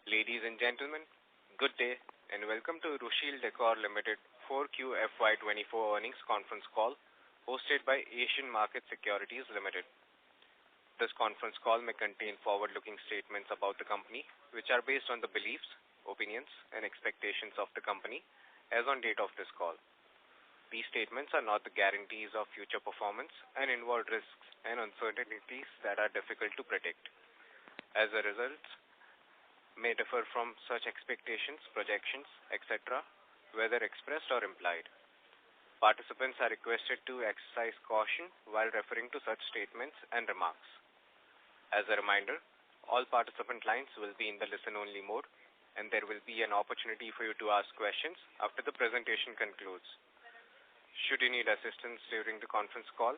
Ladies and gentlemen, good day and welcome to Rushil Decors Limited 4Q FY2024 earnings conference call hosted by Asian Market Securities Limited. This conference call may contain forward-looking statements about the company which are based on the beliefs, opinions and expectations of the company as on date of this call. These statements are not the guarantees of future performance and involve risks and uncertainties that are difficult to predict. As a result, may differ from such expectations, projections, etc., whether expressed or implied. Participants are requested to exercise caution while referring to such statements and remarks. As a reminder, all participant lines will be in the listen-only mode, and there will be an opportunity for you to ask questions after the presentation concludes. Should you need assistance during the conference call,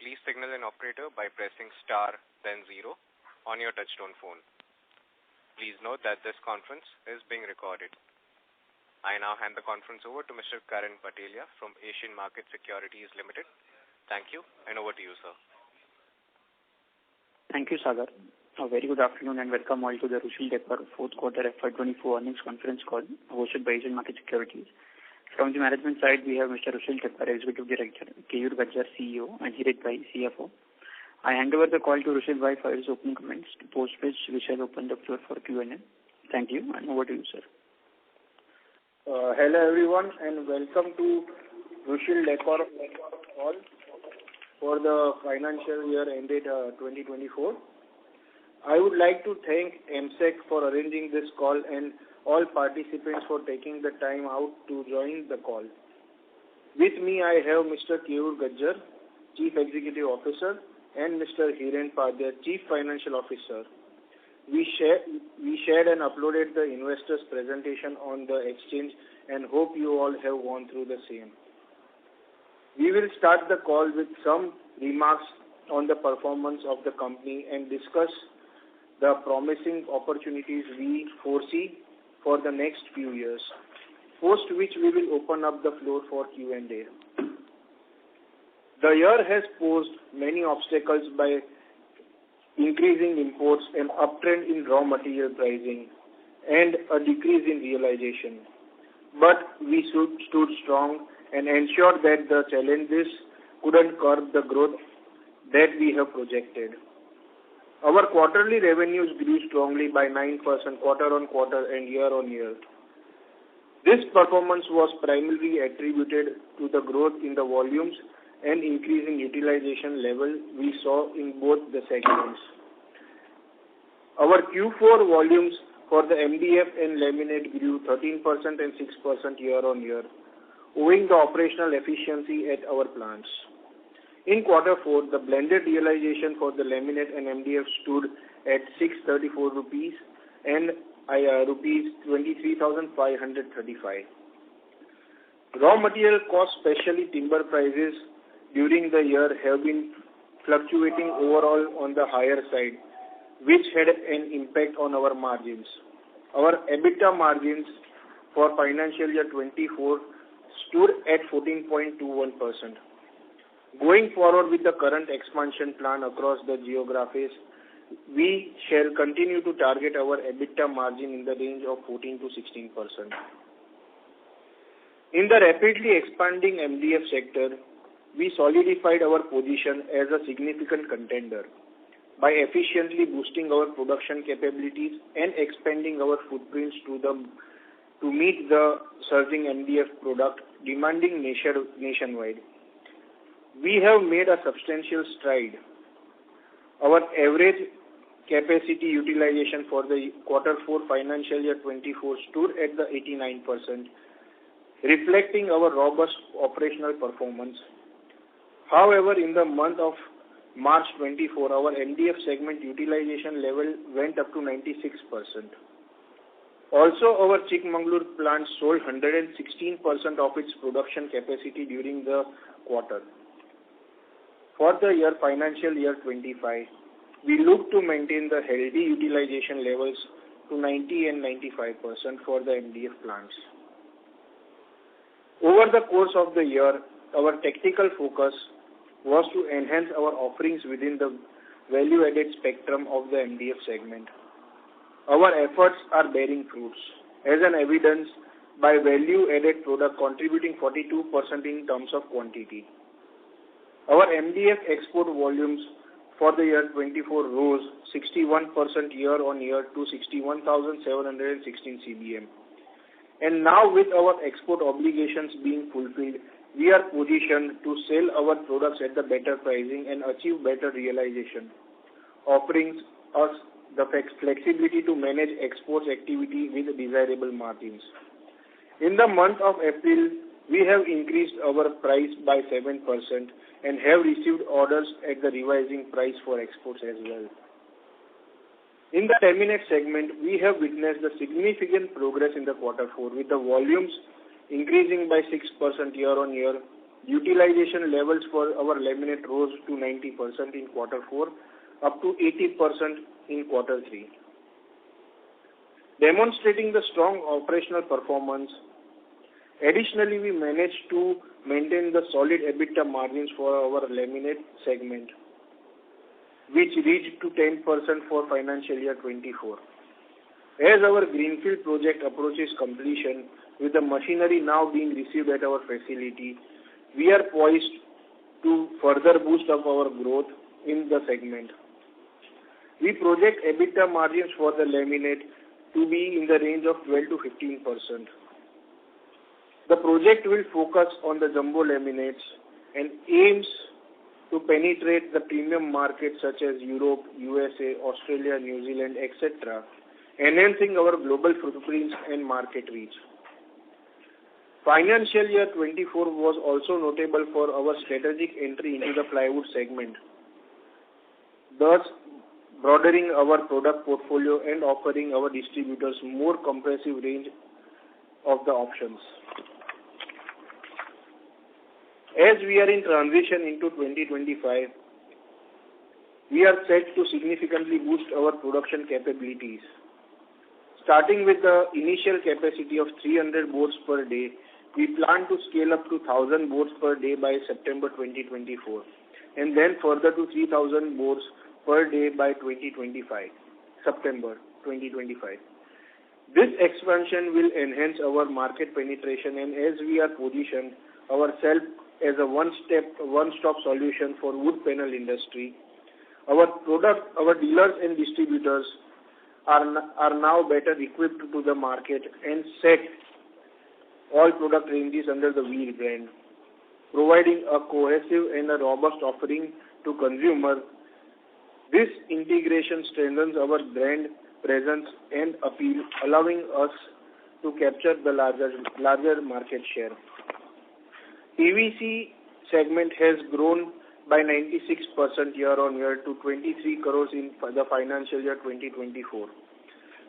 please signal an operator by pressing star then 0 on your touchtone phone. Please note that this conference is being recorded. I now hand the conference over to Mr. Karan Patelia from Asian Market Securities Limited. Thank you, and over to you, sir. Thank you, Sagar. A very good afternoon and welcome all to the Rushil Decors fourth quarter FY24 earnings conference call hosted by Asian Market Securities. From the management side, we have Mr. Rushil Decors, Executive Director, Keyur Gajjar, CEO, and Hirit Bhai, CFO. I hand over the call to Rushil Bhai for his opening comments, to post which we shall open the floor for Q&A. Thank you, and over to you, sir. Hello everyone, and welcome to Rushil Decors call for the financial year ended 2024. I would like to thank MSEC for arranging this call and all participants for taking the time out to join the call. With me, I have Mr. Keyur Gajjar, Chief Executive Officer, and Mr. Hiren Padhya, Chief Financial Officer. We shared and uploaded the investors presentation on the exchange and hope you all have gone through the same. We will start the call with some remarks on the performance of the company and discuss the promising opportunities we foresee for the next few years, post which we will open up the floor for Q&A. The year has posed many obstacles by increasing imports, an uptrend in raw material pricing, and a decrease in realization. But we stood strong and ensured that the challenges couldn't curb the growth that we have projected. Our quarterly revenues grew strongly by 9% quarter-on-quarter and year-on-year. This performance was primarily attributed to the growth in the volumes and increasing utilization level we saw in both the segments. Our Q4 volumes for the MDF and laminate grew 13% and 6% year-on-year, owing the operational efficiency at our plants. In quarter 4, the blended realization for the laminate and MDF stood at 634 rupees and rupees 23,535. Raw material costs, especially timber prices, during the year have been fluctuating overall on the higher side, which had an impact on our margins. Our EBITDA margins for financial year 24 stood at 14.21%. Going forward with the current expansion plan across the geographies, we shall continue to target our EBITDA margin in the range of 14 to 16%. In the rapidly expanding MDF sector, we solidified our position as a significant contender by efficiently boosting our production capabilities and expanding our footprints to meet the surging MDF product demanding nationwide. We have made a substantial stride. Our average capacity utilization for the quarter 4 financial year 24 stood at the 89%, reflecting our robust operational performance. However, in the month of March 24, our MDF segment utilization level went up to 96%. Also, our Chikmagalur plant sold 116% of its production capacity during the quarter. For the year financial year 25, we look to maintain the healthy utilization levels to 90 and 95% for the MDF plants. Over the course of the year, our tactical focus was to enhance our offerings within the value-added spectrum of the MDF segment. Our efforts are bearing fruits, as an evidence by value-added product contributing 42% in terms of quantity. Our MDF export volumes for the year 24 rose 61% year-on-year to 61,716 CBM. And now with our export obligations being fulfilled, we are positioned to sell our products at the better pricing and achieve better realization, offering us the flexibility to manage exports activity with desirable margins. In the month of April, we have increased our price by 7% and have received orders at the revising price for exports as well. In the laminate segment, we have witnessed a significant progress in the quarter 4 with the volumes increasing by 6% year-on-year. Utilization levels for our laminate rose to 90% in quarter 4, up to 80% in quarter 3. Demonstrating the strong operational performance, additionally, we managed to maintain the solid EBITDA margins for our laminate segment, which reached to 10% for financial year 24. As our greenfield project approaches completion, with the machinery now being received at our facility, we are poised to further boost up our growth in the segment. We project EBITDA margins for the laminate to be in the range of 12 to 15%. The project will focus on the jumbo laminates and aims to penetrate the premium markets such as Europe, USA, Australia, New Zealand, etc., enhancing our global footprints and market reach. Financial year 24 was also notable for our strategic entry into the plywood segment, thus broadening our product portfolio and offering our distributors more comprehensive range of the options. As we are in transition into 2025, we are set to significantly boost our production capabilities. Starting with the initial capacity of 300 boards per day, we plan to scale up to 1,000 boards per day by September 2024, and then further to 3,000 boards per day by September 2025. This expansion will enhance our market penetration, and as we are positioned ourselves as a one-stop solution for wood panel industry, our dealers and distributors are now better equipped to the market and set all product ranges under the Wheel brand, providing a cohesive and a robust offering to consumer. This integration strengthens our brand presence and appeal, allowing us to capture the larger market share. PVC segment has grown by 96% year-on-year to 23 crores in the financial year 2024.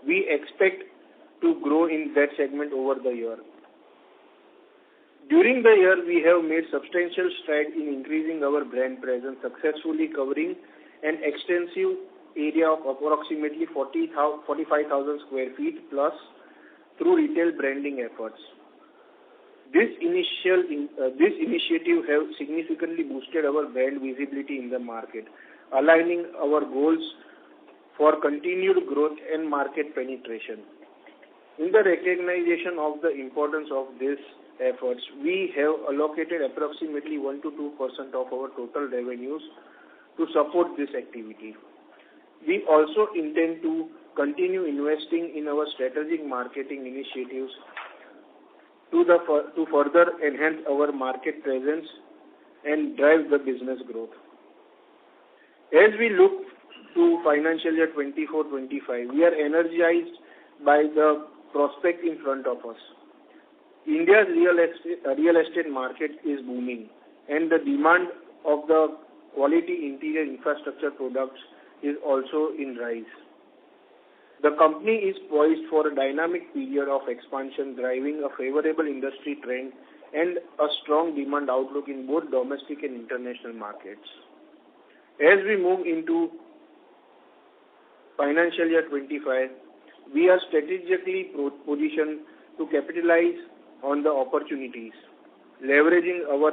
We expect to grow in that segment over the year. During the year, we have made substantial strides in increasing our brand presence, successfully covering an extensive area of approximately 45,000 square feet plus through retail branding efforts. This initiative has significantly boosted our brand visibility in the market, aligning our goals for continued growth and market penetration. In the recognition of the importance of these efforts, we have allocated approximately 1 to 2% of our total revenues to support this activity. We also intend to continue investing in our strategic marketing initiatives to further enhance our market presence and drive the business growth. As we look to financial year 24-25, we are energized by the prospect in front of us. India's real estate market is booming, and the demand of the quality interior infrastructure products is also in rise. The company is poised for a dynamic period of expansion, driving a favorable industry trend and a strong demand outlook in both domestic and international markets. As we move into financial year 25, we are strategically positioned to capitalize on the opportunities, leveraging our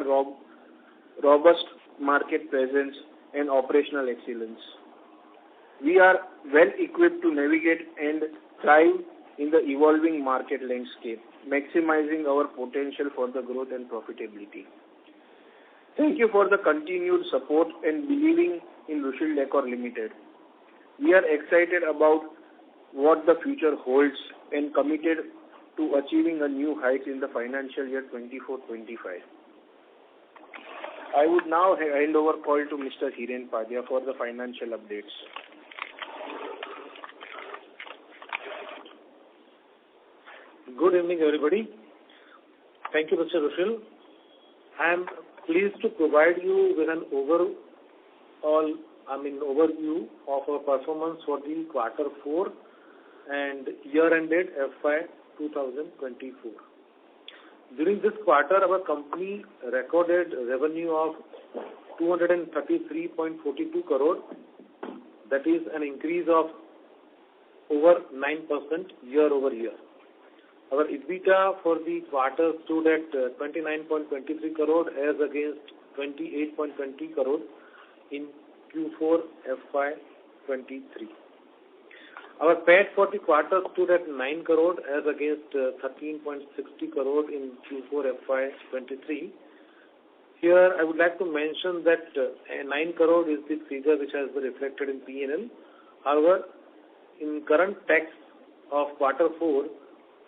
robust market presence and operational excellence. We are well equipped to navigate and thrive in the evolving market landscape, maximizing our potential for the growth and profitability. Thank you for the continued support and believing in Rushil Decor Limited. We are excited about what the future holds and committed to achieving a new height in the financial year 24-25. I would now hand over call to Mr. Hiren Padhya for the financial updates. Good evening, everybody. Thank you, Mr. Rushil. I am pleased to provide you with an overview of our performance for the quarter 4 and year-ended FY 2024. During this quarter, our company recorded revenue of 233.42 crore. That is an increase of over 9% year-over-year. Our EBITDA for the quarter stood at 29.23 crore as against 28.20 crore in Q4 FY23. Our PAT for the quarter stood at 9 crore as against 13.60 crore in Q4 FY23. Here, I would like to mention that 9 crore is the figure which has been reflected in P&L. However, in current tax of quarter 4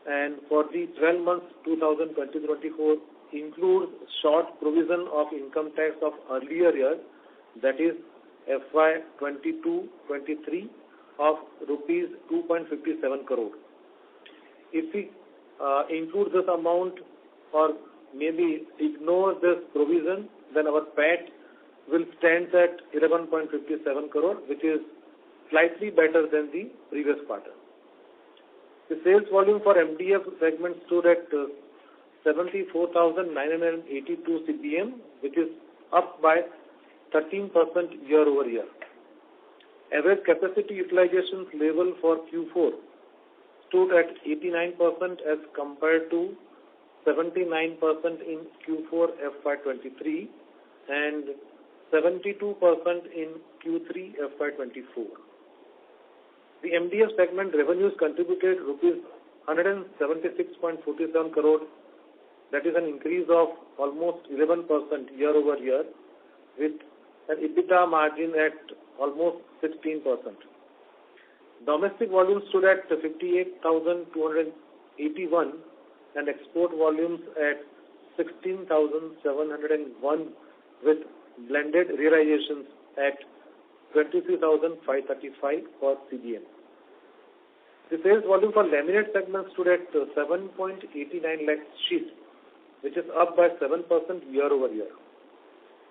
and for the 12 months 2020-24 includes short provision of income tax of earlier year, that is FY22-23 of rupees 2.57 crore. If we include this amount or maybe ignore this provision, then our PAT will stand at 11.57 crore, which is slightly better than the previous quarter. The sales volume for MDF segment stood at 74,982 CBM, which is up by 13% year-over-year. Average capacity utilization level for Q4 stood at 89% as compared to 79% in Q4 FY23 and 72% in Q3 FY24. The MDF segment revenues contributed rupees 176.47 crore. That is an increase of almost 11% year-over-year with an EBITDA margin at almost 16%. Domestic volumes stood at 58,281 and export volumes at 16,701 with blended realizations at 23,535 per CBM. The sales volume for laminate segment stood at 7.89 lakh sheets, which is up by 7% year-over-year.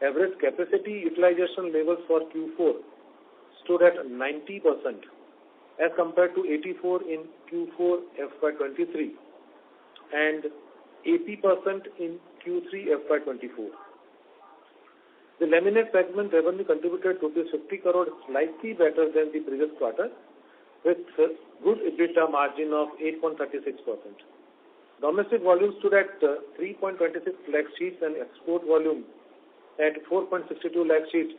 Average capacity utilization levels for Q4 stood at 90% as compared to 84% in Q4 FY23 and 80% in Q3 FY24. The laminate segment revenue contributed rupees 50 crore, slightly better than the previous quarter, with good EBITDA margin of 8.36%. Domestic volume stood at 3.26 lakh sheets and export volume at 4.62 lakh sheets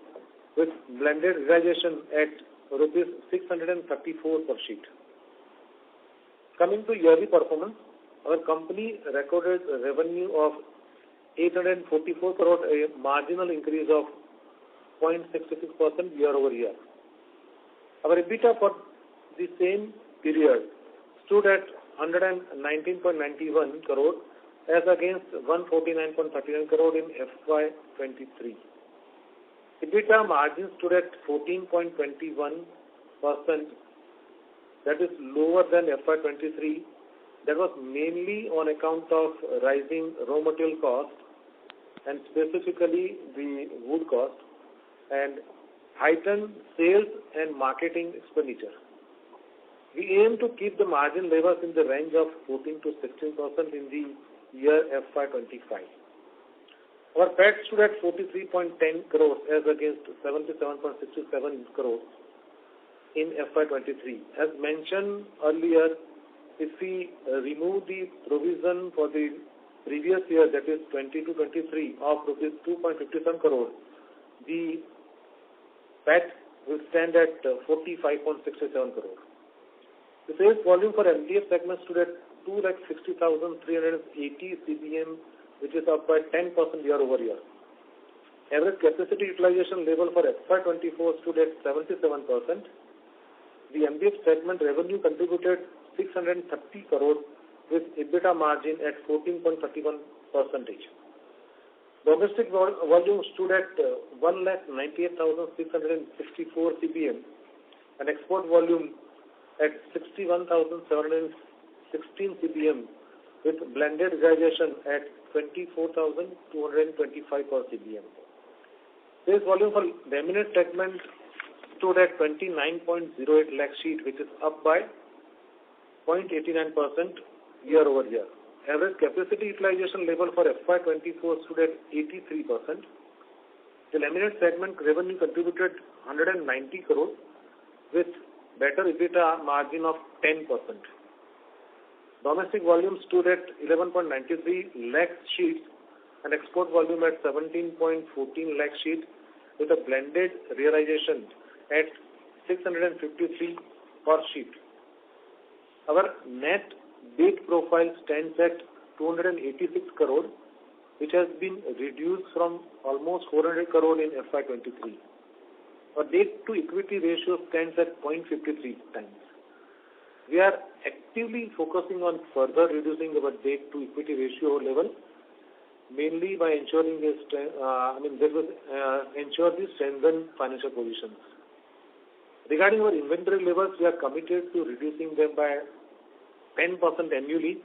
with blended realization at rupees 634 per sheet. Coming to yearly performance, our company recorded a revenue of 844 crore, a marginal increase of 0.66% year-over-year. Our EBITDA for the same period stood at 119.91 crore as against 149.39 crore in FY23. EBITDA margin stood at 14.21%, that is lower than FY23. That was mainly on account of rising raw material cost and specifically the wood cost and heightened sales and marketing expenditure. We aim to keep the margin levels in the range of 14 to 16% in the year FY25. Our PAT stood at 43.10 crores as against 77.67 crores in FY23. As mentioned earlier, if we remove the provision for the previous year, that is 22-23 of rupees 2.57 crore, the PAT will stand at 45.67 crore. The sales volume for MDF segment stood at 260,380 CBM, which is up by 10% year-over-year. Average capacity utilization level for FY24 stood at 77%. The MDF segment revenue contributed 630 crore with EBITDA margin at 14.31%. Domestic volume stood at 198,664 CBM and export volume at 61,716 CBM with blended realization at 24,225 per CBM. Sales volume for laminate segment stood at 29.08 lakh sheet, which is up by 0.89% year-over-year. Average capacity utilization level for FY24 stood at 83%. The laminate segment revenue contributed 190 crore with better EBITDA margin of 10%. Domestic volume stood at 11.93 lakh sheets and export volume at 17.14 lakh sheets with a blended realization at 653 per sheet. Our net debt profile stands at 286 crore, which has been reduced from almost 400 crore in FY23. Our debt to equity ratio stands at 0.53 times. We are actively focusing on further reducing our debt to equity ratio level, mainly by ensuring ensure the strengthened financial positions. Regarding our inventory levels, we are committed to reducing them by 10% annually,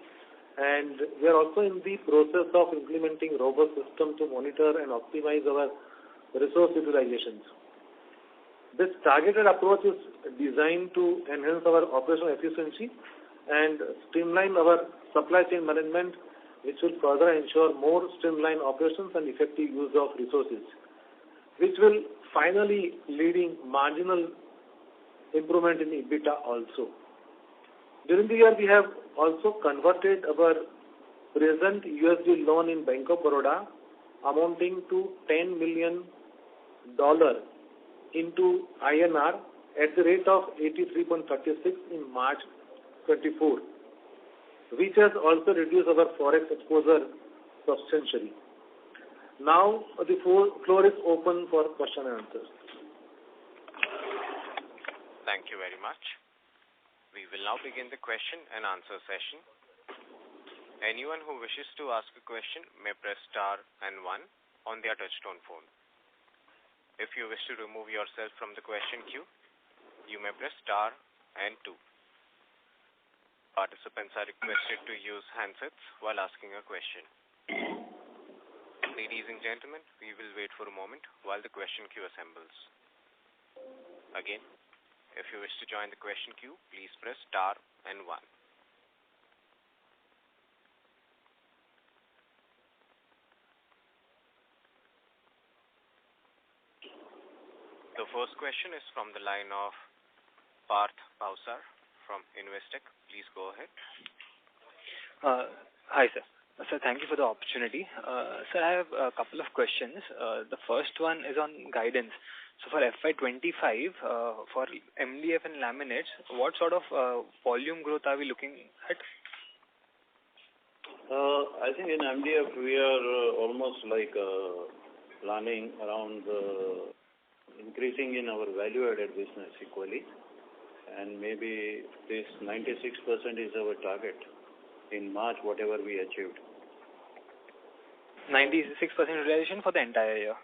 and we are also in the process of implementing robust system to monitor and optimize our resource utilizations. This targeted approach is designed to enhance our operational efficiency and streamline our supply chain management, which will further ensure more streamlined operations and effective use of resources, which will finally leading marginal improvement in EBITDA also. During the year, we have also converted our present USD loan in Bank of Baroda amounting to $10 million into INR at the rate of 83.36 in March 24, which has also reduced our forex exposure substantially. Now, the floor is open for question and answers. Thank you very much. We will now begin the question and answer session. Anyone who wishes to ask a question may press star and 1 on their touchtone phone. If you wish to remove yourself from the question queue, you may press star and 2. Participants are requested to use handsets while asking a question. Ladies and gentlemen, we will wait for a moment while the question queue assembles. Again, if you wish to join the question queue, please press star and 1. The first question is from the line of Parth Bhavsar from Investec. Please go ahead. Hi, sir. Sir, thank you for the opportunity. Sir, I have a couple of questions. The first one is on guidance. So for FY25, for MDF and laminates, what sort of volume growth are we looking at? I think in MDF we are almost like planning around increasing in our value-added business equally, and maybe this 96% is our target in March, whatever we achieved. 96% realization for the entire year?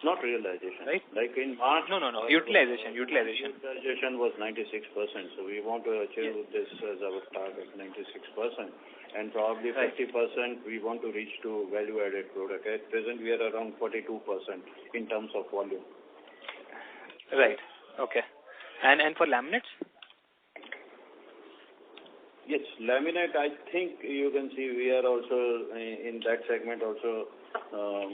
Not realization. Right? Like in March... No. Utilization. Utilization was 96%. So we want to achieve this as our target, 96%. And probably 50% we want to reach to value-added product. At present we are around 42% in terms of volume. Right. Okay. And for laminates? Yes, laminate, I think you can see we are also in that segment also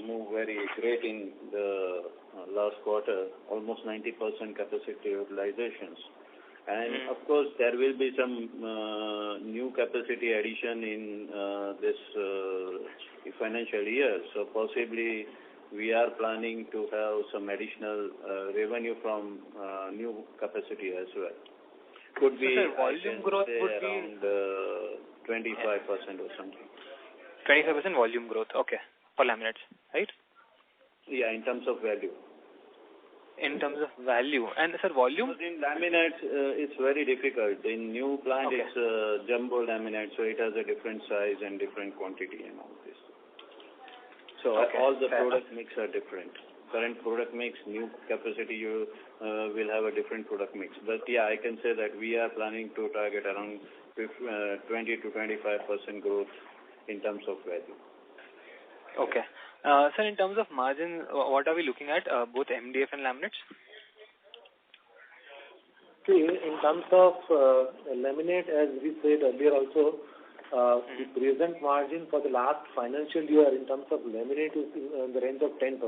move very great in the last quarter, almost 90% capacity utilizations. And of course, there will be some new capacity addition in this financial year. So possibly we are planning to have some additional revenue from new capacity as well. Could be, sir, volume growth would around 25% or something. 25% volume growth, okay, for laminates, right? Yeah, in terms of value. In terms of value. And, sir, volume? Because in laminates, it's very difficult. In new plant, Okay. it's jumbo laminate, so it has a different size and different quantity and all this. So Okay, all the fair product mix are different. Current product mix, new capacity, you will have a different product mix. But yeah, I can say that we are planning to target around 20 to 25% growth in terms of value. Okay. Sir, in terms of margin, what are we looking at, both MDF and laminates? See, in terms of laminate, as we said earlier also, the present margin for the last financial year in terms of laminate is in the range of 10%,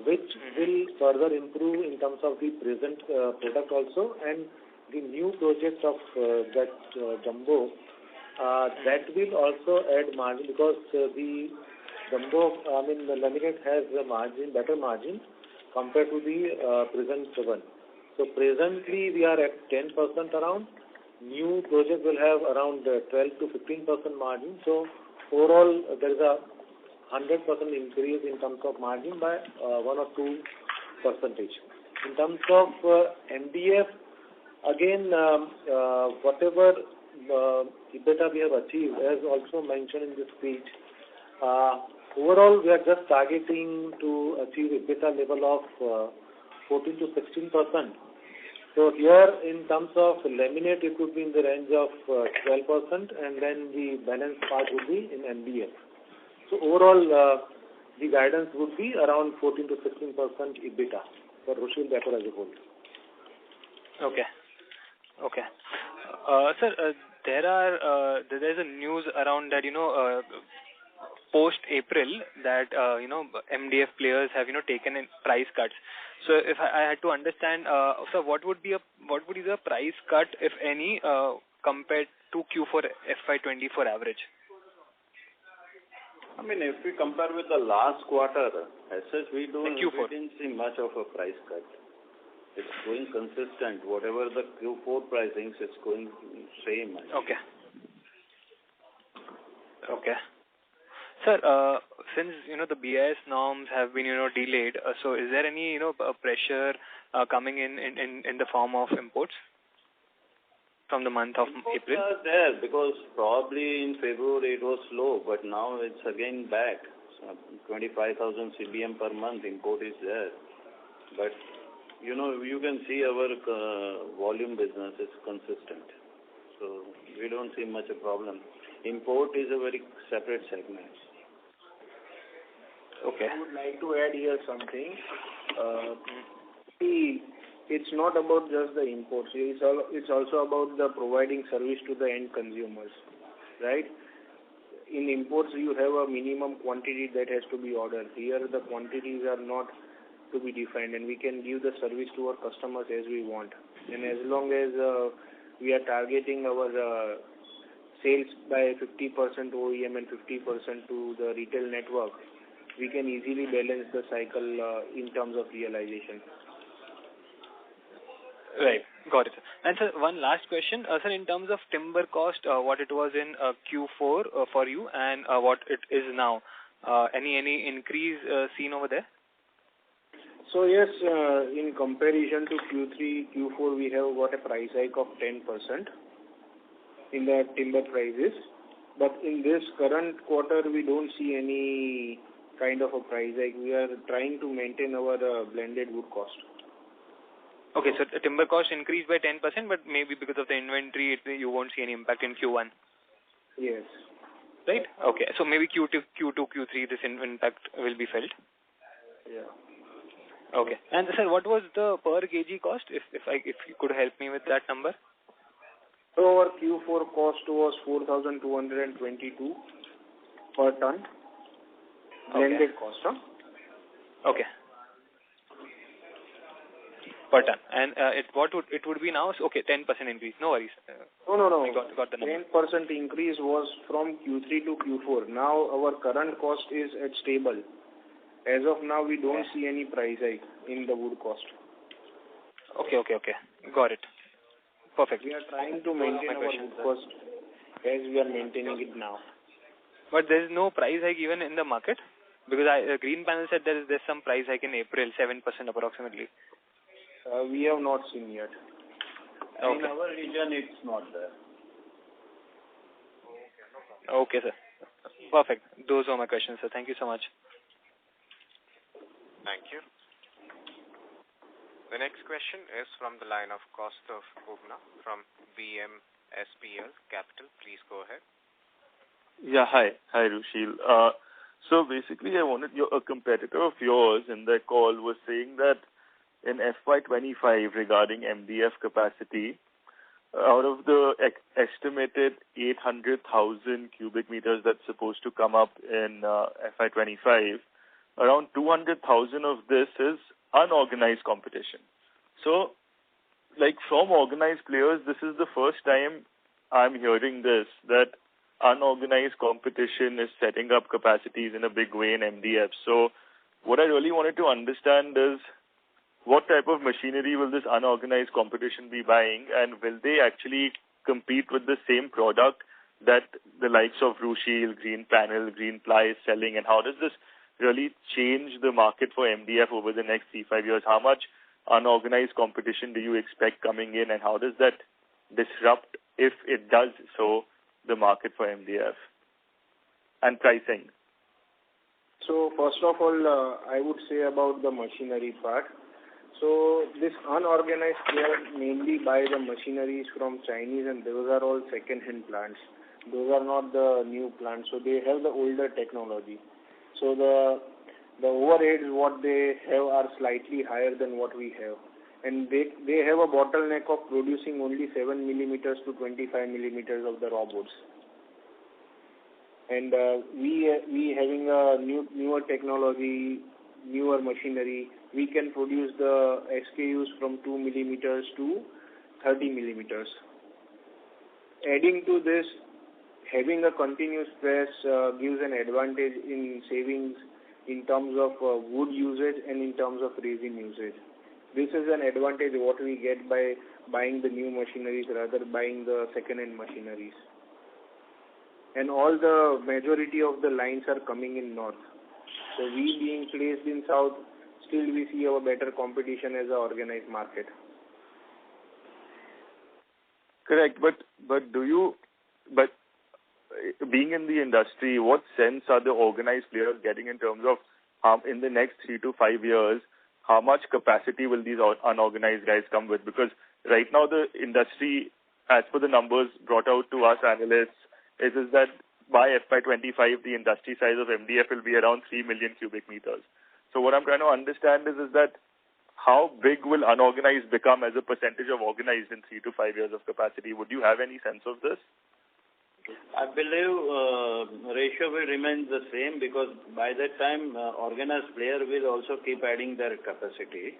which will further improve in terms of the present product also, and the new project of that jumbo, that will also add margin, because the jumbo, the laminate has a margin, better margin compared to the present one. So presently we are at 10% around. New project will have around 12 to 15% margin. So overall there is a 100% increase in terms of margin by 1 or 2%. In terms of MDF, again, whatever EBITDA we have achieved, as also mentioned in this speech, overall we are just targeting to achieve EBITDA level of 14 to 16%. So here in terms of laminate, it would be in the range of 12%, and then the balance part would be in MDF. So overall, the guidance would be around 14 to 16% EBITDA for Rushil Decors as a whole. Okay. Okay. Sir, there's a news around that, post-April that, MDF players have, taken in price cuts. So if I had to understand, sir, what would be the price cut, if any, compared to Q4 FY24 average? If we compare with the last quarter, as such, we didn't see much of a price cut. It's going consistent. Whatever the Q4 pricings, it's going same. Okay. Okay. Sir, since, the BIS norms have been, delayed, so is there any, pressure coming in the form of imports from the month of April? Imports are there, because probably in February it was slow, but now it's again back. So 25,000 CBM per month import is there. But, you can see our volume business is consistent. So we don't see much a problem. Import is a very separate segment. Okay. I would like to add here something. It's not about just the imports. It's also about the providing service to the end consumers, right? In imports, you have a minimum quantity that has to be ordered. Here, the quantities are not to be defined, and we can give the service to our customers as we want. And as long as we are targeting our sales by 50% OEM and 50% to the retail network, we can easily balance the cycle in terms of realization. Right. Got it. And sir, one last question. Sir, in terms of timber cost, what it was in Q4 for you and what it is now, any increase seen over there? So yes, in comparison to Q3, Q4, we have got a price hike of 10% in the timber prices. But in this current quarter, we don't see any kind of a price hike. We are trying to maintain our blended wood cost. Okay, so the timber cost increased by 10%, but maybe because of the inventory, you won't see any impact in Q1. Yes. Right? Okay, so maybe Q2, Q3, this impact will be felt. Yeah. Okay. And sir, what was the per kg cost, if you could help me with that number? So our Q4 cost was 4,222 per ton. Blended cost, huh? Okay. Per ton. And it would be now? Okay, 10% increase. No worries. No. I got the number. 10% increase was from Q3 to Q4. Now our current cost is at stable. As of now, we don't see any price hike in the wood cost. Okay. Got it. Perfect. We are trying to maintain our wood cost as we are maintaining it now. But there is no price hike even in the market? Because Green Panel said there's some price hike in April, 7% approximately. We have not seen yet. Okay. In our region, it's not there. Okay, sir. Perfect. Those are my questions, sir. Thank you so much. Thank you. The next question is from the line of Kaustav Bubna from BMSPL Capital. Please go ahead. Yeah, hi, Rushil. So basically, a competitor of yours in their call was saying that in FY25 regarding MDF capacity, out of the estimated 800,000 cubic meters that's supposed to come up in FY25, around 200,000 of this is unorganized competition. So, like from organized players, this is the first time I'm hearing this, that unorganized competition is setting up capacities in a big way in MDF. So, what I really wanted to understand is, what type of machinery will this unorganized competition be buying, and will they actually compete with the same product that the likes of Rushil, Green Panel, Green Ply is selling, and how does this really change the market for MDF over the next 3-5 years? How much unorganized competition do you expect coming in, and how does that disrupt, if it does so, the market for MDF and pricing? So first of all, I would say about the machinery part. So this unorganized player mainly buy the machineries from Chinese, and those are all second-hand plants. Those are not the new plants. So they have the older technology. So the overheads what they have are slightly higher than what we have, and they have a bottleneck of producing only 7 millimeters to 25 millimeters of the raw boards. And we having a newer technology, newer machinery, we can produce the SKUs from 2 millimeters to 30 millimeters. Adding to this, having a continuous press gives an advantage in savings in terms of wood usage and in terms of resin usage. This is an advantage what we get by buying the new machineries rather than buying the second-hand machineries. And all the majority of the lines are coming in north. So we being placed in south, still we see our better competition as an organized market. Correct, but being in the industry, what sense are the organized players getting in terms of in the next 3 to 5 years, how much capacity will these unorganized guys come with? Because right now the industry, as per the numbers brought out to us analysts, is that by FY25 the industry size of MDF will be around 3 million cubic meters. So what I'm trying to understand is that how big will unorganized become as a percentage of organized in 3 to 5 years of capacity? Would you have any sense of this? I believe ratio will remain the same, because by that time organized player will also keep adding their capacity.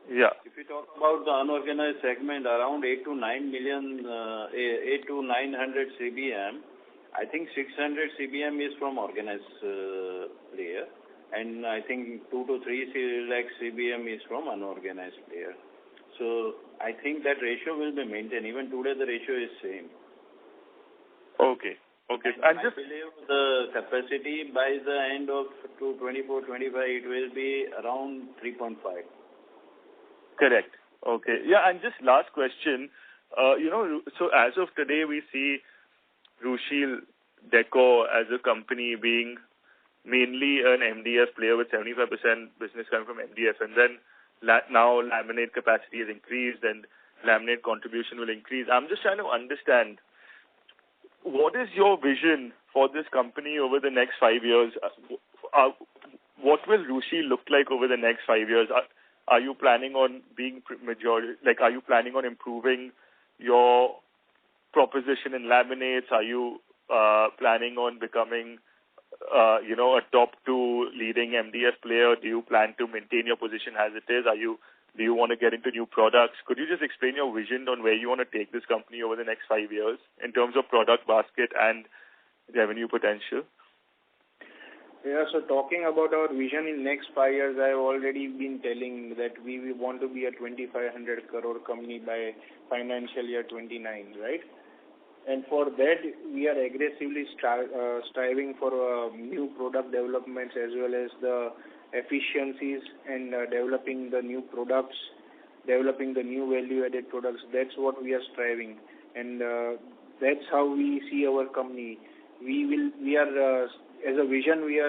Yeah. If you talk about the unorganized segment, around 8 to 900 CBM, I think 600 CBM is from organized player, and I think 2 to 3 lakh CBM is from unorganized player. So I think that ratio will be maintained. Even today the ratio is same. Okay. And I believe the capacity by the end of 24-25, it will be around 3.5. Correct. Okay. Yeah, and just last question. So as of today, we see Rushil Decor as a company being mainly an MDF player with 75% business coming from MDF, and then now laminate capacity has increased and laminate contribution will increase. I'm just trying to understand, what is your vision for this company over the next 5 years? What will Rushil look like over the next 5 years? Are you planning on being are you planning on improving your proposition in laminates? Are you planning on becoming, a top 2 leading MDF player? Do you plan to maintain your position as it is? Do you want to get into new products? Could you just explain your vision on where you want to take this company over the next 5 years in terms of product basket and revenue potential? Yeah, so talking about our vision in next 5 years, I have already been telling that we want to be a 2,500 crore company by financial year 29, right? And for that, we are aggressively striving for new product developments as well as the efficiencies and developing the new products, developing the new value-added products. That's what we are striving, and that's how we see our company. We are as a vision, we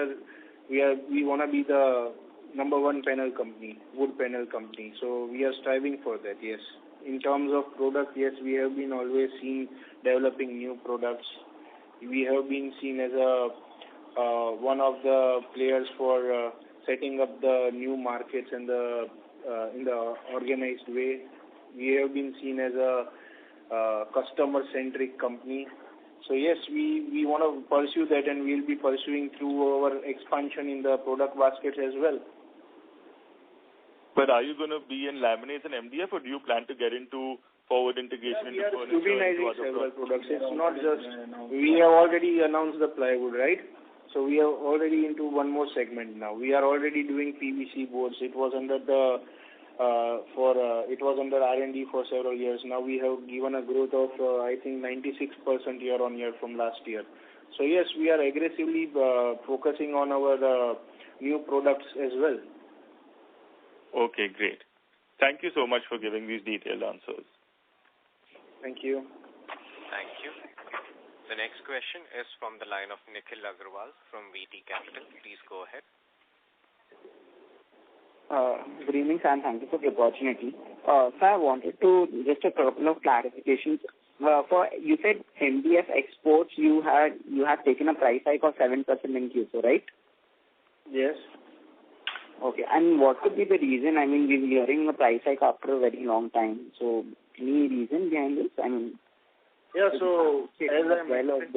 want to be the number one panel company, wood panel company. So we are striving for that. Yes. In terms of product, yes, we have been always seen developing new products. We have been seen as one of the players for setting up the new markets in the organized way. We have been seen as a customer-centric company. So yes, we want to pursue that, and we'll be pursuing through our expansion in the product basket as well. But are you going to be in laminates and MDF, or do you plan to get into forward integration into furniture? We are cubializing several products. It's not just, we have already announced the plywood, right? So we are already into one more segment now. We are already doing PVC boards. It was under it was under R&D for several years. Now we have given a growth of, I think, 96% year on year from last year. So yes, we are aggressively focusing on our new products as well. Okay, great. Thank you so much for giving these detailed answers. Thank you. Thank you. The next question is from the line of Nikhil Agrawal from VT Capital. Please go ahead. Good evening, sir, and thank you for the opportunity. Sir, I wanted to just a couple of clarifications. For you said MDF exports, you have taken a price hike of 7% in Q4, right? Yes. Okay, and what could be the reason? I mean, we're hearing a price hike after a very long time. So, any reason behind this? I mean, yeah. So, as I mentioned,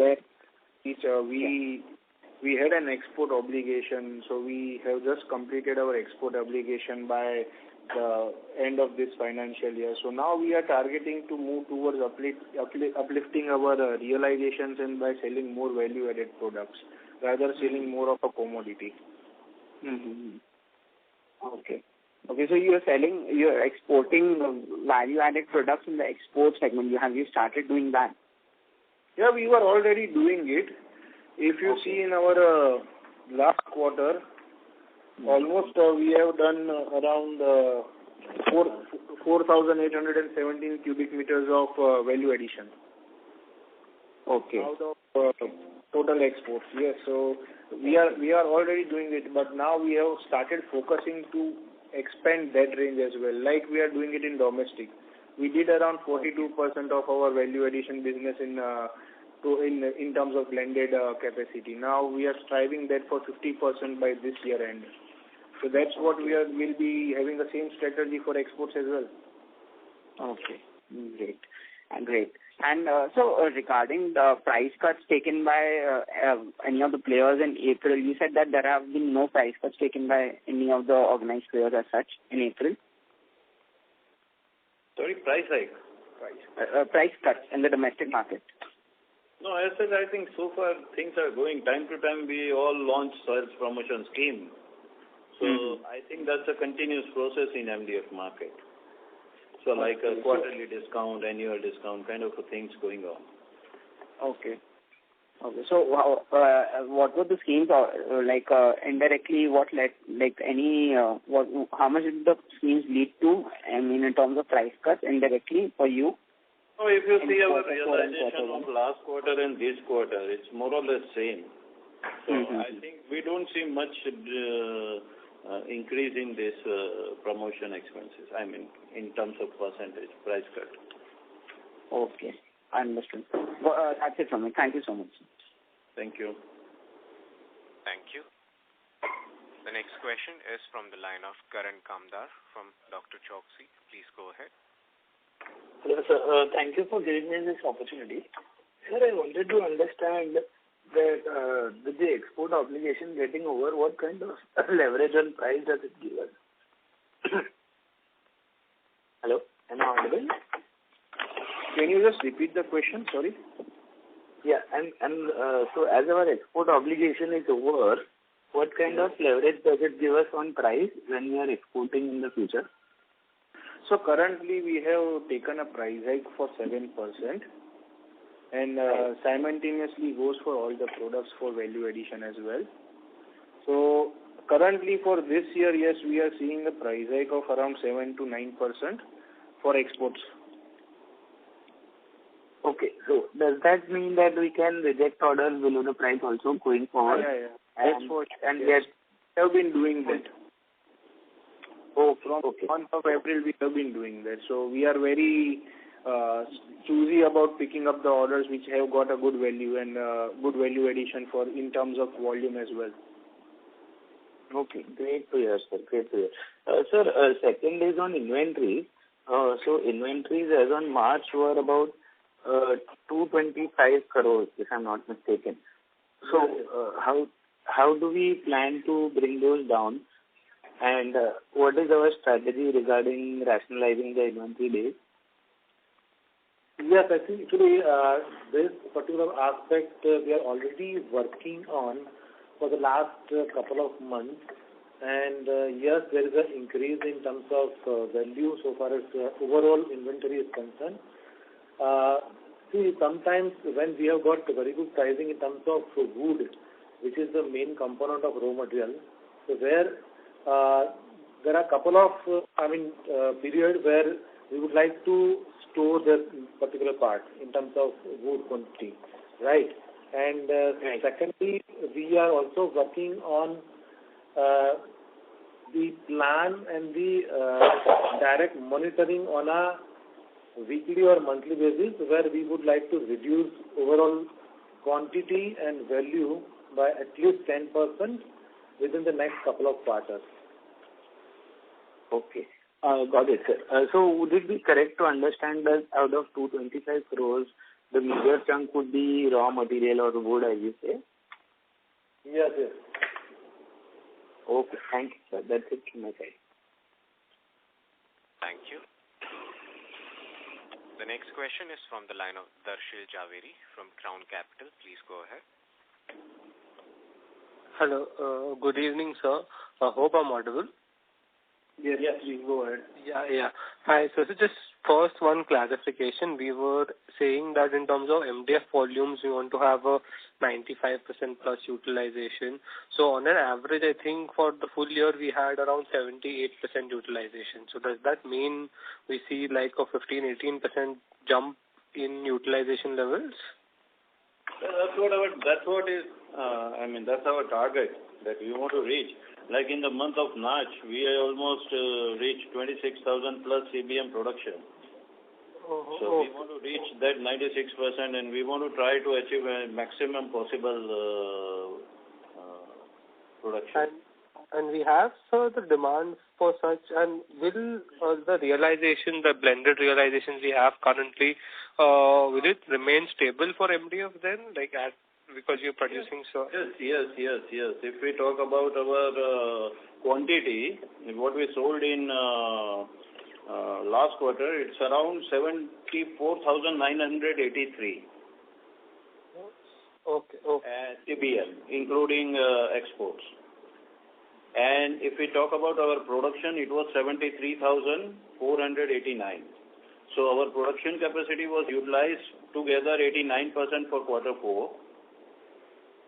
we had an export obligation, so we have just completed our export obligation by the end of this financial year. So now we are targeting to move towards uplifting our realizations and by selling more value-added products rather selling more of a commodity. Mm-hmm. Okay. Okay, so you're exporting value-added products in the export segment. Have you started doing that? Yeah, we were already doing it. If you see in our last quarter, almost we have done around 4,817 cubic meters of value addition. Okay. Out of total exports. Yes, so we are already doing it, but now we have started focusing to expand that range as well, like we are doing it in domestic. We did around 42% of our value addition business in terms of blended capacity. Now we are striving that for 50% by this year end. So that's what we'll be having the same strategy for exports as well. Okay, great. And so regarding the price cuts taken by any of the players in April, you said that there have been no price cuts taken by any of the organized players as such in April. Sorry, price hike? Price cuts in the domestic market. No, as I said, I think so far things are going. Time to time we all launch sales promotion scheme. So I think that's a continuous process in MDF market. So like a quarterly discount, annual discount, kind of things going on. Okay. So what were the schemes indirectly? What led how much did the schemes lead to? I mean, in terms of price cuts indirectly for you. Oh, if you see our realization of last quarter and this quarter, it's more or less same. So I think we don't see much increase in this promotion expenses. I mean, in terms of percentage price cut. Okay, I understood. Well, that's it from me. Thank you so much. Thank you. Thank you. The next question is from the line of Karan Kamdar from Dr. Choksi. Please go ahead. Hello, sir. Thank you for giving me this opportunity. Sir, I wanted to understand that with the export obligation getting over, what kind of leverage on price does it give us? Hello? Am I audible? Can you just repeat the question? Sorry. Yeah, and so as our export obligation is over, what kind of leverage does it give us on price when we are exporting in the future? So currently we have taken a price hike for 7% and simultaneously goes for all the products for value addition as well. So currently for this year, yes, we are seeing a price hike of around 7 to 9% for exports. Okay, so does that mean that we can reject orders below the price also going forward? Yeah. That's what we have been doing that. From the month of April, we have been doing that. So we are very choosy about picking up the orders which have got a good value and good value addition for in terms of volume as well. Okay, great to hear, sir. Great to hear. Sir, second is on inventory. So inventories as on March were about 225 crores, if I'm not mistaken. So how do we plan to bring those down? And what is our strategy regarding rationalizing the inventory days? Yes, I think actually this particular aspect we are already working on for the last couple of months. And yes, there is an increase in terms of value so far as overall inventory is concerned. See, sometimes when we have got very good pricing in terms of wood, which is the main component of raw material, so where there are a couple of periods where we would like to store the particular part in terms of wood quantity, right? And secondly, we are also working on the plan and the direct monitoring on a weekly or monthly basis, where we would like to reduce overall quantity and value by at least 10% within the next couple of quarters. Okay. Got it, sir. So would it be correct to understand that out of 225 crores, the major chunk would be raw material or wood, as you say? Yes. Okay, thank you, sir. That's it from my side. Thank you. The next question is from the line of Rushil Decors from Crown Capital. Please go ahead. Hello. Good evening, sir. I hope I'm audible. Yes, please go ahead. Yeah. Hi. So just first one clarification. We were saying that in terms of MDF volumes, we want to have a 95% plus utilization. So on an average, I think for the full year, we had around 78% utilization. So does that mean we see like a 15-18% jump in utilization levels? That's our target that we want to reach. Like in the month of March, we almost reached 26,000 plus CBM production. So we want to reach that 96% and we want to try to achieve a maximum possible production. And we have, sir, the demand for such, and will the realization, the blended realizations we have currently, will it remain stable for MDF then, because you're producing so? Yes. If we talk about our quantity, what we sold in last quarter, it's around 74,983. Okay. CBM, including exports. And if we talk about our production, it was 73,489. So our production capacity was utilized together 89% for quarter 4.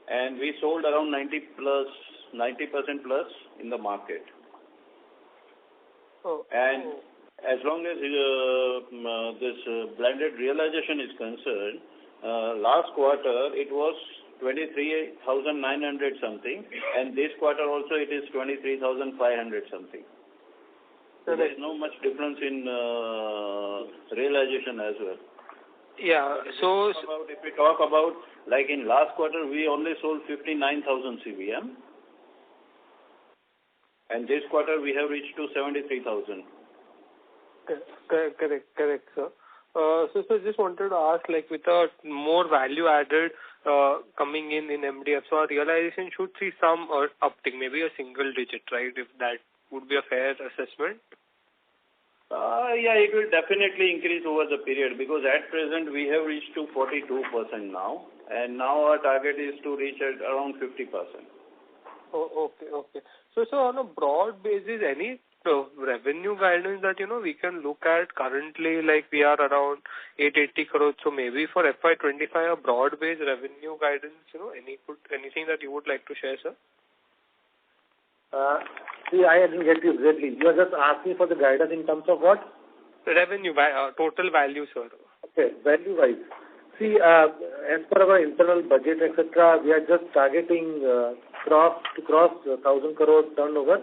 And we sold around 90% plus in the market. As long as this blended realization is concerned, last quarter it was 23,900 something, and this quarter also it is 23,500 something. So there is no much difference in realization as well. Yeah. So if we talk about, like in last quarter, we only sold 59,000 CBM, and this quarter we have reached to 73,000. Correct, sir. So just wanted to ask, with a more value added coming in MDF, so our realization should see some uptick, maybe a single digit, right? If that would be a fair assessment. It will definitely increase over the period, because at present we have reached to 42% now, and now our target is to reach at around 50%. Oh, okay. So on a broad basis, any revenue guidance that, we can look at currently, like we are around 880 crores. So maybe for FY25, a broad-based revenue guidance, anything that you would like to share, sir? See, I didn't get you exactly. You are just asking for the guidance in terms of what? Revenue, total value, sir. Okay, value-wise. See, as per our internal budget, etc., we are just targeting to cross 1,000 crore turnover.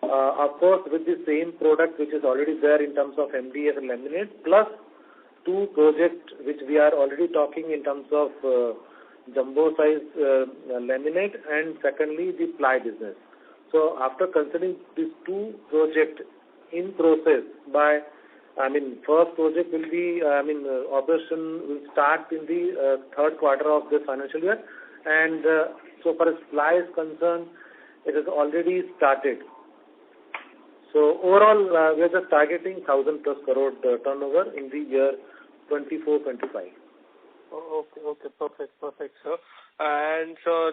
Of course, with the same product which is already there in terms of MDF and laminate, plus 2 projects which we are already talking in terms of jumbo size laminate, and secondly the ply business. So after considering these 2 projects in process first project will be, operation will start in the third quarter of this financial year, and so far as ply is concerned, it has already started. So overall, we are just targeting 1,000 plus crore turnover in the year 24-25. Okay, perfect, sir. And so,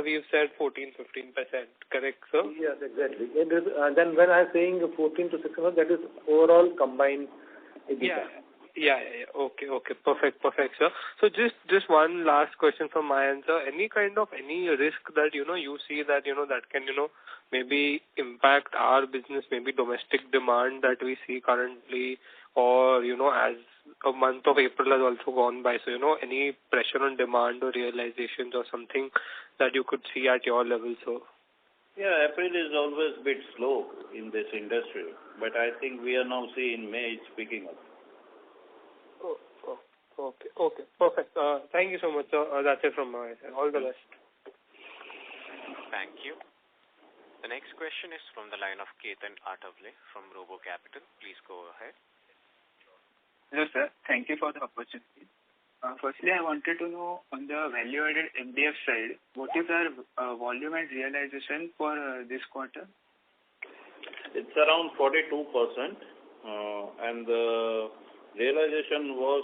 we've said 14-15%, correct, sir? Yes, exactly. It is, then when I'm saying 14 to 16, that is overall combined EBITDA. Yeah. Okay, perfect, sir. So just one last question from my end, sir. Any risk that, you see that, that can, maybe impact our business, maybe domestic demand that we see currently, or, as a month of April has also gone by, so, any pressure on demand or realizations or something that you could see at your level, so? Yeah, April is always a bit slow in this industry, but I think we are now seeing May it's picking up. Okay, perfect. Thank you so much, sir. That's it from my side. All the best. Thank you. The next question is from the line of Ketan Atavale from Robo Capital. Please go ahead. Hello, sir. Thank you for the opportunity. Firstly, I wanted to know on the value-added MDF side, what is our volume and realization for this quarter? It's around 42%, and the realization was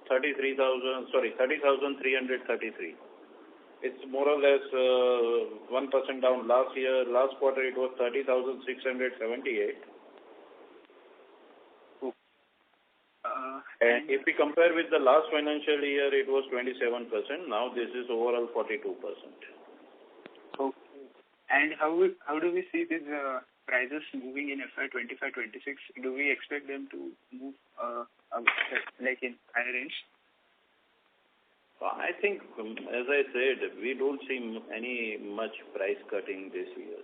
30,333. It's more or less 1% down. Last quarter it was 30,678. And if we compare with the last financial year, it was 27%. Now this is overall 42%. Okay. And how do we see these prices moving in FY25-26? Do we expect them to move like in higher range? I think, as I said, we don't see any much price cutting this year.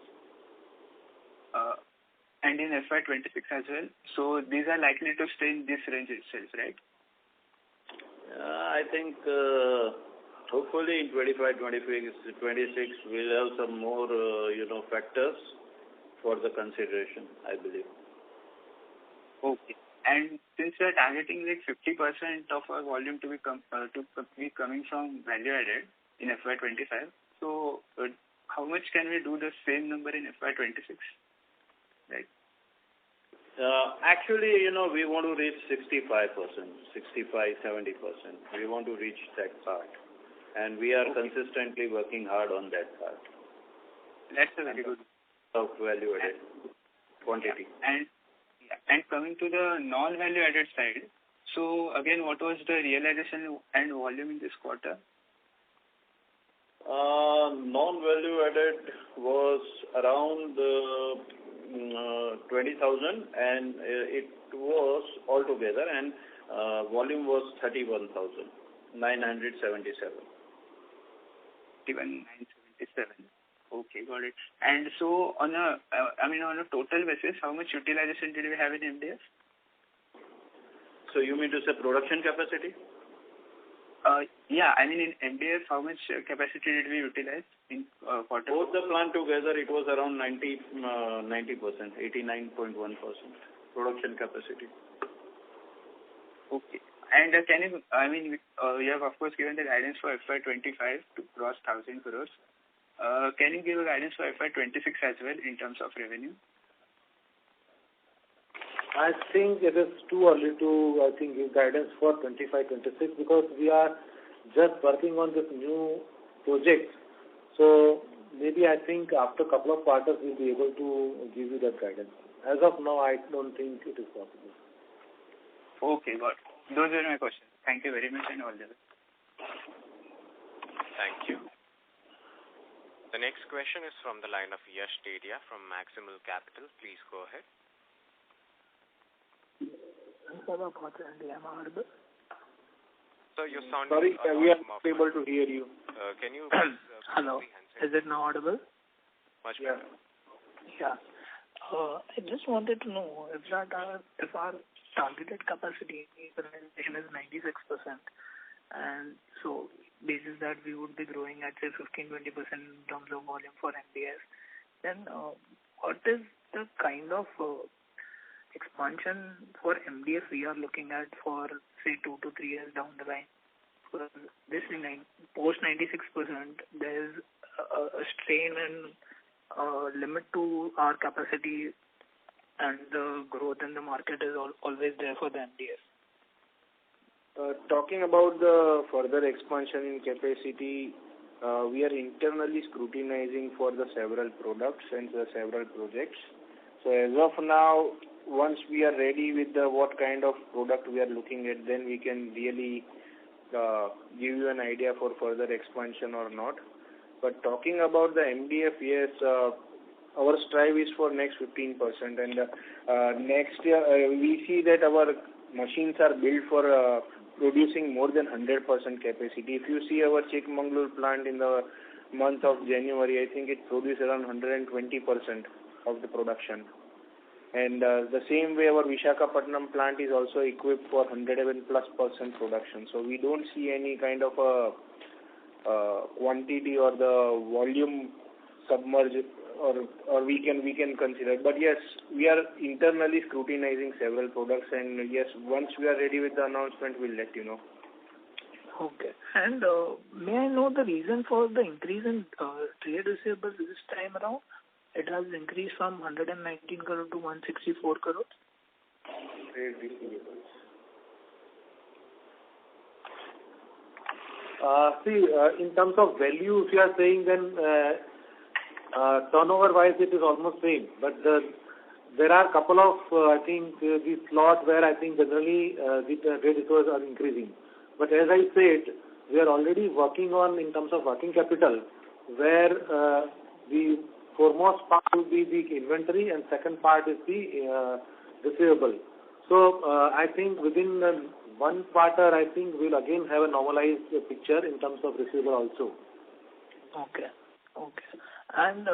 And in FY26 as well. So these are likely to stay in this range itself, right? I think hopefully in 25-26 we'll have some more factors for the consideration, I believe. Okay. And since we are targeting like 50% of our volume to be coming from value added in FY25, so how much can we do the same number in FY26? Right. Actually, we want to reach 65-70%. We want to reach that part, and we are consistently working hard on that part. That's a very good of value added quantity. And coming to the non-value added side, so again, what was the realization and volume in this quarter? Non-value added was around 20,000, and it was altogether, and volume was 31,977. 31,977. Okay, got it. And so on a total basis, how much utilization did we have in MDF? So you mean to say production capacity? Yeah, in MDF, how much capacity did we utilize in quarter? Both the plant together, it was around 90%, 89.1% production capacity. Okay. And can you, you have of course given the guidance for FY25 to cross 1,000 crores. Can you give a guidance for FY26 as well in terms of revenue? I think it is too early to give guidance for 25-26 because we are just working on this new project. So maybe I think after a couple of quarters we'll be able to give you that guidance. As of now, I don't think it is possible. Okay, got it. Those were my questions. Thank you very much and all the best. Thank you. The next question is from the line of Yash Dedia from Maximal Capital. Please go ahead. So you're sounding... Sorry, we are not able to hear you. Can you please... Hello. Is it now audible? Much better. Yeah. I just wanted to know if our targeted capacity utilization is 96%, and so basis that we would be growing at say 15-20% in terms of volume for MDF, then what is the kind of expansion for MDF we are looking at for say 2 to 3 years down the line? For this post 96%, there is a strain and limit to our capacity, and the growth in the market is always there for the MDF. Talking about the further expansion in capacity, we are internally scrutinizing for the several products and the several projects. So as of now, once we are ready with what kind of product we are looking at, then we can really give you an idea for further expansion or not. But talking about the MDF, yes, our strive is for next 15%, and next year we see that our machines are built for producing more than 100% capacity. If you see our Chikmagalur plant in the month of January, I think it produced around 120% of the production. And the same way our Visakhapatnam plant is also equipped for 111+% production. So we don't see any kind of a quantity or the volume submerge or we can consider. But yes, we are internally scrutinizing several products, and yes, once we are ready with the announcement, we'll let you know. Okay. And may I know the reason for the increase in trade receivables this time around? It has increased from 119 crore to 164 crore. Trade receivables. In terms of value, if you are saying, then turnover-wise it is almost same. But there are a couple of, I think, these slots where I think generally the trade receivables are increasing. But as I said, we are already working on in terms of working capital, where the foremost part will be the inventory and second part is the receivable. So I think within one quarter, I think we'll again have a normalized picture in terms of receivable also. Okay. And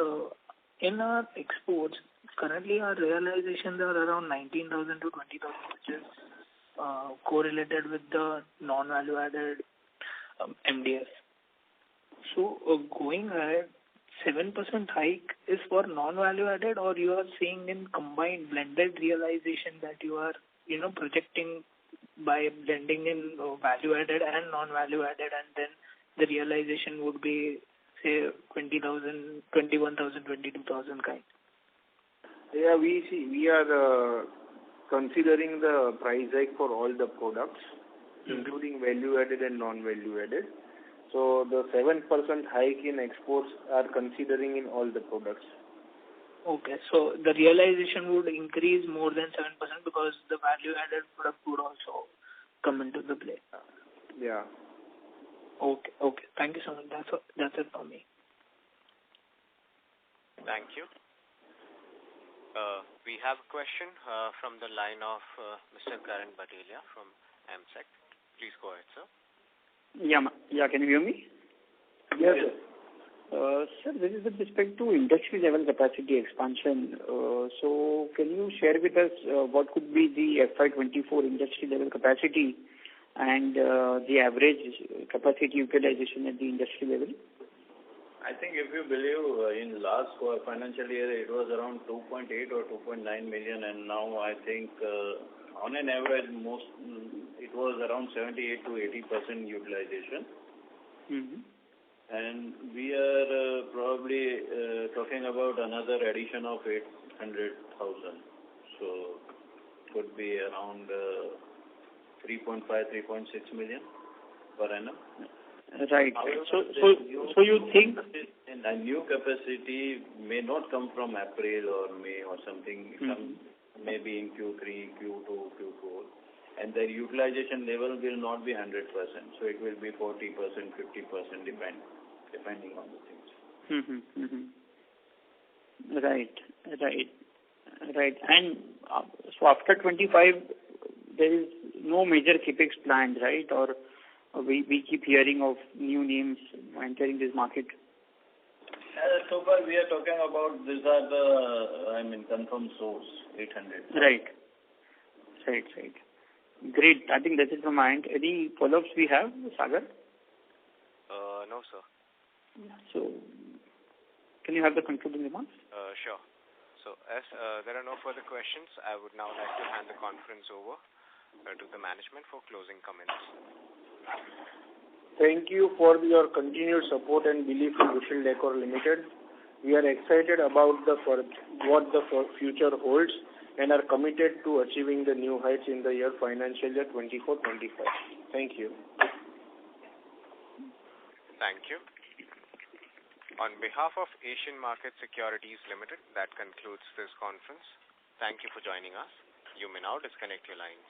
in our exports, currently our realizations are around 19,000 to 20,000, which is correlated with the non-value added MDF. So going ahead, 7% hike is for non-value added, or you are seeing in combined blended realization that you are projecting by blending in value added and non-value added, and then the realization would be say 20,000, 21,000, 22,000 kind. Yeah, we are considering the price hike for all the products, including value added and non-value added. So the 7% hike in exports are considering in all the products. Okay, so the realization would increase more than 7% because the value added product would also come into the play. Yeah. Okay. Thank you so much. That's it for me. Thank you. We have a question from the line of Mr. Karan Bhatia from MSEC. Please go ahead, sir. Yeah. Can you hear me? Yes. Sir, this is with respect to industry level capacity expansion. So can you share with us what could be the FY24 industry level capacity and the average capacity utilization at the industry level? I think if you believe in last financial year it was around 2.8 or 2.9 million, and now I think on an average it was around 78 to 80% utilization. Mm-hmm. And we are probably talking about another addition of 800,000. So could be around 3.5, 3.6 million per annum. Right. So you think... And a new capacity may not come from April or May or something, come maybe in Q3, Q2, Q4. And the utilization level will not be 100%. So it will be 40%, 50%, depending on the things. Right. And so after 25, there is no major capex planned, right? Or we keep hearing of new names entering this market. So far we are talking about, these are the, confirmed source, 800. Right. Great. I think that's it from my end. Any follow-ups we have, Sagar? No, sir. So, can you have the concluding remarks? Sure. So, as there are no further questions, I would now like to hand the conference over to the management for closing comments. Thank you for your continued support and belief in Rushil Decor Limited. We are excited about what the future holds and are committed to achieving the new heights in the financial year 24-25. Thank you. Thank you. On behalf of Asian Market Securities Limited, that concludes this conference. Thank you for joining us. You may now disconnect your lines.